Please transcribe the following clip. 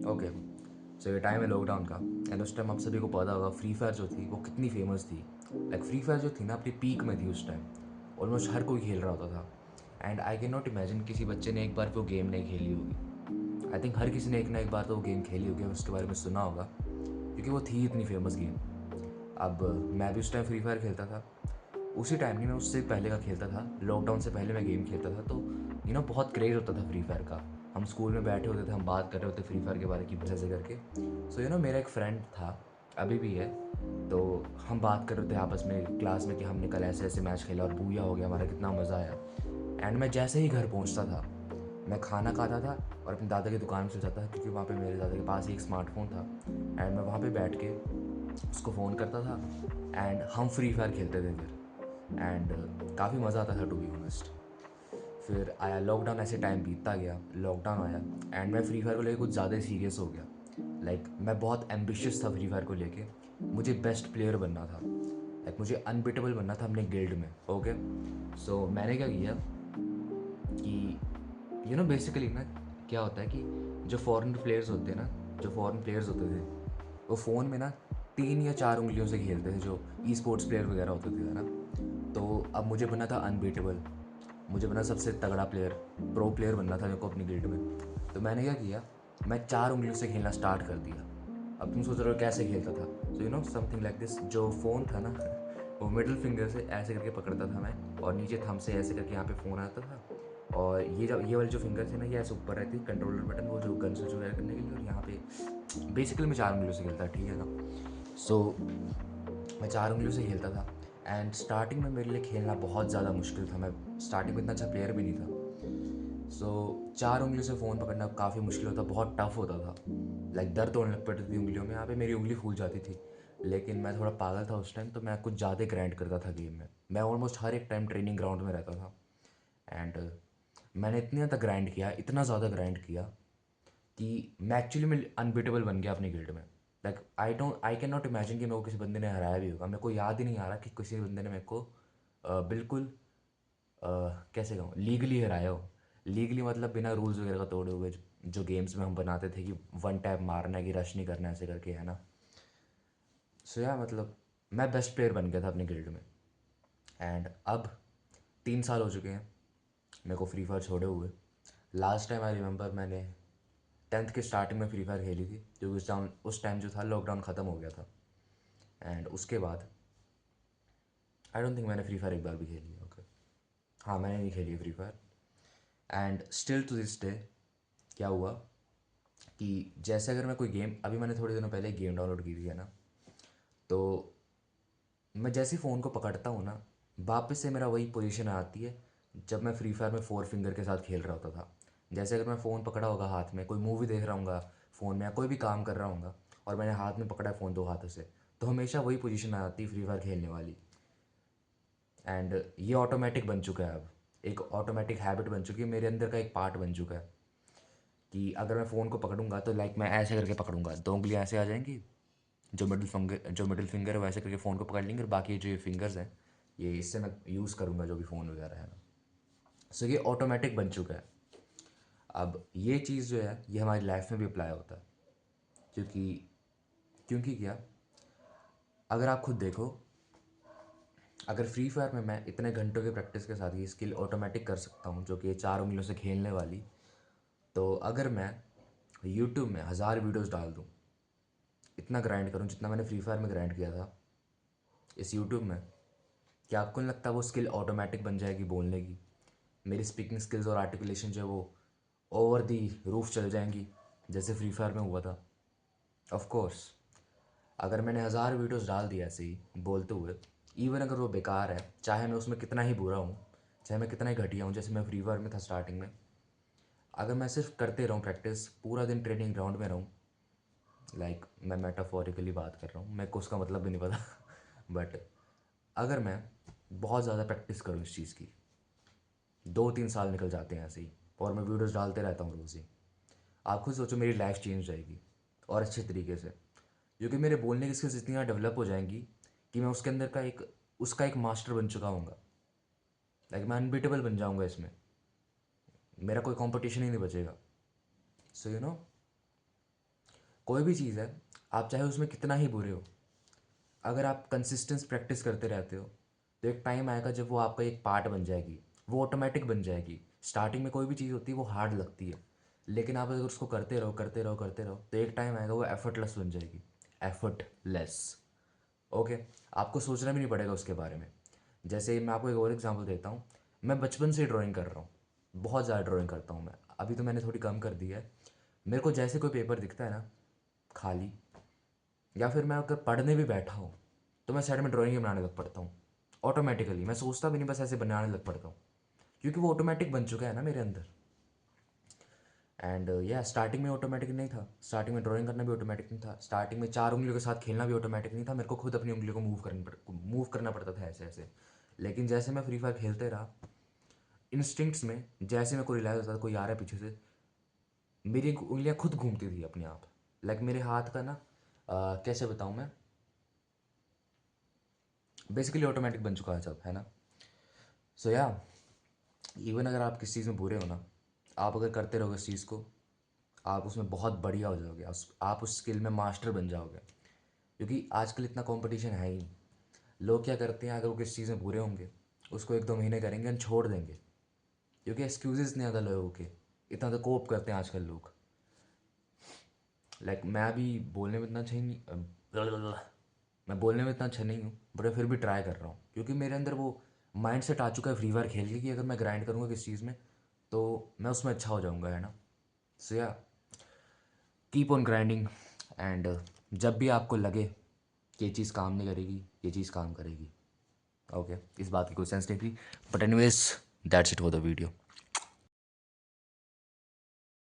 Okay, सो ये time है lockdown का। एंड उस टाइम आप सभी को पता होगा फ्री फायर जो थी वो कितनी फेमस थी। लाइक फ्री फायर जो थी ना अपनी पीक में थी उस टाइम। ऑलमोस्ट हर कोई खेल रहा होता था। And I can not imagine किसी बच्चे ने एक बार वो गेम नहीं खेली होगी। आई थिंक हर किसी ने एक ना एक बार तो वो गेम खेली होगी, उसके बारे में सुना होगा, क्योंकि वो थी इतनी फेमस गेम। अब मैं भी उस टाइम फ्री फायर खेलता था। उसी टाइम नहीं, मैं उससे पहले का खेलता था। लॉकडाउन से पहले मैं गेम खेलता था, तो बहुत क्रेज़ होता था फ्री फायर का। हम स्कूल में बैठे होते थे, हम बात कर रहे होते फ्री फायर के बारे की ऐसे करके। सो मेरा एक फ्रेंड था, अभी भी है। तो हम बात कर रहे थे आपस में क्लास में कि हमने कल ऐसे ऐसे मैच खेला और बूया हो गया, हमारा कितना मज़ा आया। एंड मैं जैसे ही घर पहुंचता था, मैं खाना खाता था और अपने दादा की दुकान से जाता था, क्योंकि वहाँ पे मेरे दादा के पास ही एक स्मार्टफोन था। एंड मैं वहाँ पे बैठ के उसको फ़ोन करता था एंड हम फ्री फायर खेलते थे फिर। एंड काफ़ी मज़ा आता था टू बी ऑनेस्ट। फिर आया लॉकडाउन, ऐसे टाइम बीतता गया, लॉकडाउन आया एंड मैं फ्री फायर को लेकर कुछ ज़्यादा सीरियस हो गया। मैं बहुत एम्बिशियस था फ्री फायर को लेके। मुझे बेस्ट प्लेयर बनना था। मुझे अनबिटेबल बनना था अपने गिल्ड में। ओके, सो मैंने क्या किया कि बेसिकली ना क्या होता है कि जो फॉरेन प्लेयर्स होते थे, वो फ़ोन में ना 3 या 4 उंगलियों से खेलते थे, जो ई स्पोर्ट्स प्लेयर वगैरह होते थे, है ना। तो अब मुझे बनना था अनबीटेबल। मुझे बनना सबसे तगड़ा प्लेयर, प्रो प्लेयर बनना था मेरे को अपनी गिल्ड में। तो मैंने क्या किया, मैं 4 उंगलियों से खेलना स्टार्ट कर दिया। अब तुम सोच रहे हो कैसे खेलता था। So something like this. जो फ़ोन था ना वो मिडिल फिंगर से ऐसे करके पकड़ता था मैं, और नीचे थंब से ऐसे करके यहाँ पे फ़ोन आता था। और ये वाली जो फिंगर थी ना, ये ऐसे ऊपर रहती, कंट्रोलर बटन, वो जो गन स्विच वगैरह करने के लिए। और यहाँ पे बेसिकली मैं 4 उंगलियों से खेलता, ठीक है ना। सो मैं 4 उंगलियों से खेलता था। एंड स्टार्टिंग में मेरे लिए खेलना बहुत ज़्यादा मुश्किल था। मैं स्टार्टिंग में इतना अच्छा प्लेयर भी नहीं था। 4 उंगलियों से फ़ोन पकड़ना काफ़ी मुश्किल होता, बहुत टफ होता था। दर्द होने लग पड़ती थी उंगलियों में, यहाँ पे मेरी उंगली फूल जाती थी। लेकिन मैं थोड़ा पागल था उस टाइम, तो मैं कुछ ज़्यादा ग्राइंड करता था गेम में। मैं ऑलमोस्ट हर एक टाइम ट्रेनिंग ग्राउंड में रहता था। एंड मैंने इतने ज़्यादा ग्राइंड किया, इतना ज़्यादा ग्राइंड किया कि मैं एक्चुअली में अनबीटेबल बन गया अपनी गिल्ड में। आई कैन नॉट इमेजिन कि मेरे को किसी बंदे ने हराया भी होगा। मेरे को याद ही नहीं आ रहा कि किसी बंदे ने मेरे को बिल्कुल अ, कैसे कहूँ, लीगली हराया हो। लीगली मतलब बिना रूल्स वगैरह का तोड़े हुए, जो गेम्स में हम बनाते थे कि वन टैप मारना है कि रश नहीं करना, ऐसे करके, है ना। सो या मैं बेस्ट प्लेयर बन गया था अपनी गिल्ड में। एंड अब 3 साल हो चुके हैं मेरे को फ्री फायर छोड़े हुए। लास्ट टाइम आई रिमेंबर मैंने 10th के स्टार्टिंग में फ्री फायर खेली थी, क्योंकि उस टाइम जो था लॉकडाउन ख़त्म हो गया था। एंड उसके बाद आई डोंट थिंक मैंने फ्री फायर एक बार भी खेली है। ओके, हाँ, मैंने नहीं खेली है Free Fire. And still to this day क्या हुआ कि जैसे अगर मैं कोई गेम, अभी मैंने थोड़े दिनों पहले गेम डाउनलोड की थी, है ना। तो मैं जैसे ही फ़ोन को पकड़ता हूँ ना, वापस से मेरा वही पोजीशन आती है जब मैं फ्री फायर में 4 फिंगर के साथ खेल रहा होता था। जैसे अगर मैं फ़ोन पकड़ा होगा हाथ में, कोई मूवी देख रहा हूँगा फ़ोन में, या कोई भी काम कर रहा हूँगा, और मैंने हाथ में पकड़ा है फ़ोन 2 हाथों से, तो हमेशा वही पोजीशन आ जाती है फ्री फायर खेलने वाली। एंड ये ऑटोमेटिक बन चुका है अब, एक ऑटोमेटिक हैबिट बन चुकी है, मेरे अंदर का एक पार्ट बन चुका है कि अगर मैं फ़ोन को पकड़ूंगा तो मैं ऐसे करके पकड़ूंगा, 2 उंगलियाँ ऐसे आ जाएंगी। जो मिडिल फिंगर है वो ऐसे करके फ़ोन को पकड़ लेंगे, और बाकी जो ये फिंगर्स हैं, ये इससे मैं यूज़ करूँगा जो भी फ़ोन वगैरह है ना। सो ये ऑटोमेटिक बन चुका है। अब ये चीज़ जो है ये हमारी लाइफ में भी अप्लाई होता है, क्योंकि क्योंकि क्या, अगर आप खुद देखो, अगर फ्री फायर में मैं इतने घंटों की प्रैक्टिस के साथ ये स्किल ऑटोमेटिक कर सकता हूँ, जो कि ये 4 उंगलियों से खेलने वाली, तो अगर मैं यूट्यूब में 1000 वीडियोस डाल दूँ, इतना ग्राइंड करूँ जितना मैंने फ्री फायर में ग्राइंड किया था इस यूट्यूब में, क्या आपको नहीं लगता वो स्किल ऑटोमेटिक बन जाएगी बोलने की। मेरी स्पीकिंग स्किल्स और आर्टिकुलेशन जो है वो ओवर दी रूफ चल जाएंगी, जैसे फ्री फायर में हुआ था। ऑफ कोर्स, अगर मैंने 1000 वीडियोस डाल दिया ऐसे ही बोलते हुए, इवन अगर वो बेकार है, चाहे मैं उसमें कितना ही बुरा हूँ, चाहे मैं कितना ही घटिया हूँ, जैसे मैं फ्री फायर में था स्टार्टिंग में, अगर मैं सिर्फ करते रहूँ प्रैक्टिस, पूरा दिन ट्रेनिंग ग्राउंड में रहूँ, मैं मेटाफोरिकली बात कर रहा हूँ, मेरे को उसका मतलब भी नहीं पता बट अगर मैं बहुत ज़्यादा प्रैक्टिस करूँ इस चीज़ की, 2-3 साल निकल जाते हैं ऐसे ही, और मैं वीडियोस डालते रहता हूँ रोज़ ही, आप खुद सोचो मेरी लाइफ चेंज हो जाएगी, और अच्छे तरीके से। क्योंकि मेरे बोलने की स्किल्स इतनी ज़्यादा डेवलप हो जाएंगी कि मैं उसके अंदर का एक उसका एक मास्टर बन चुका हूँगा। मैं अनबीटेबल बन जाऊँगा इसमें, मेरा कोई कंपटीशन ही नहीं बचेगा। सो कोई भी चीज़ है, आप चाहे उसमें कितना ही बुरे हो, अगर आप कंसिस्टेंस प्रैक्टिस करते रहते हो तो एक टाइम आएगा जब वो आपका एक पार्ट बन जाएगी, वो ऑटोमेटिक बन जाएगी। स्टार्टिंग में कोई भी चीज़ होती है वो हार्ड लगती है, लेकिन आप अगर उसको करते रहो करते रहो करते रहो तो एक टाइम आएगा वो एफर्टलेस बन जाएगी। एफर्टलेस। ओके। आपको सोचना भी नहीं पड़ेगा उसके बारे में। जैसे मैं आपको एक और एग्जांपल देता हूँ। मैं बचपन से ड्राइंग कर रहा हूँ, बहुत ज़्यादा ड्राइंग करता हूँ मैं। अभी तो मैंने थोड़ी कम कर दी है। मेरे को जैसे कोई पेपर दिखता है ना खाली, या फिर मैं अगर पढ़ने भी बैठा हूँ तो मैं साइड में ड्राइंग ही बनाने लग पड़ता हूँ ऑटोमेटिकली। मैं सोचता भी नहीं, बस ऐसे बनाने लग पड़ता हूँ, क्योंकि वो ऑटोमेटिक बन चुका है ना मेरे अंदर। एंड या स्टार्टिंग में ऑटोमेटिक नहीं था, स्टार्टिंग में ड्राइंग करना भी ऑटोमेटिक नहीं था, स्टार्टिंग में 4 उंगलियों के साथ खेलना भी ऑटोमेटिक नहीं था। मेरे को खुद अपनी उंगलियों को मूव करना पड़ता था ऐसे ऐसे। लेकिन जैसे मैं फ्री फायर खेलते रहा, इंस्टिंक्ट्स में जैसे मेरे को रियलाइज होता था कोई आ रहा है पीछे से, मेरी उंगलियां खुद घूमती थी अपने आप। लाइक मेरे हाथ का ना कैसे बताऊँ मैं, बेसिकली ऑटोमेटिक बन चुका है सब, है ना। सो या इवन अगर आप किसी चीज़ में बुरे हो ना, आप अगर करते रहोगे इस चीज़ को, आप उसमें बहुत बढ़िया हो जाओगे, आप उस स्किल में मास्टर बन जाओगे। क्योंकि आजकल इतना कंपटीशन है ही नहीं। लोग क्या करते हैं, अगर वो किसी चीज़ में बुरे होंगे उसको 1-2 महीने करेंगे और छोड़ देंगे, क्योंकि एक्सक्यूजेस नहीं आता लोगों के। इतना तो कोप करते हैं आजकल लोग। लाइक मैं अभी बोलने में इतना अच्छा ही नहीं, मैं बोलने में इतना अच्छा नहीं हूँ, बट मैं फिर भी ट्राई कर रहा हूँ, क्योंकि मेरे अंदर वो माइंड सेट आ चुका है फ्री फायर खेल के कि अगर मैं ग्राइंड करूँगा किस चीज़ में तो मैं उसमें अच्छा हो जाऊँगा, है ना। सो या कीप ऑन ग्राइंडिंग। एंड जब भी आपको लगे कि ये चीज़ काम नहीं करेगी, ये चीज़ काम करेगी। ओके, इस बात की कोई सेंस नहीं थी, but anyways that's it for the video.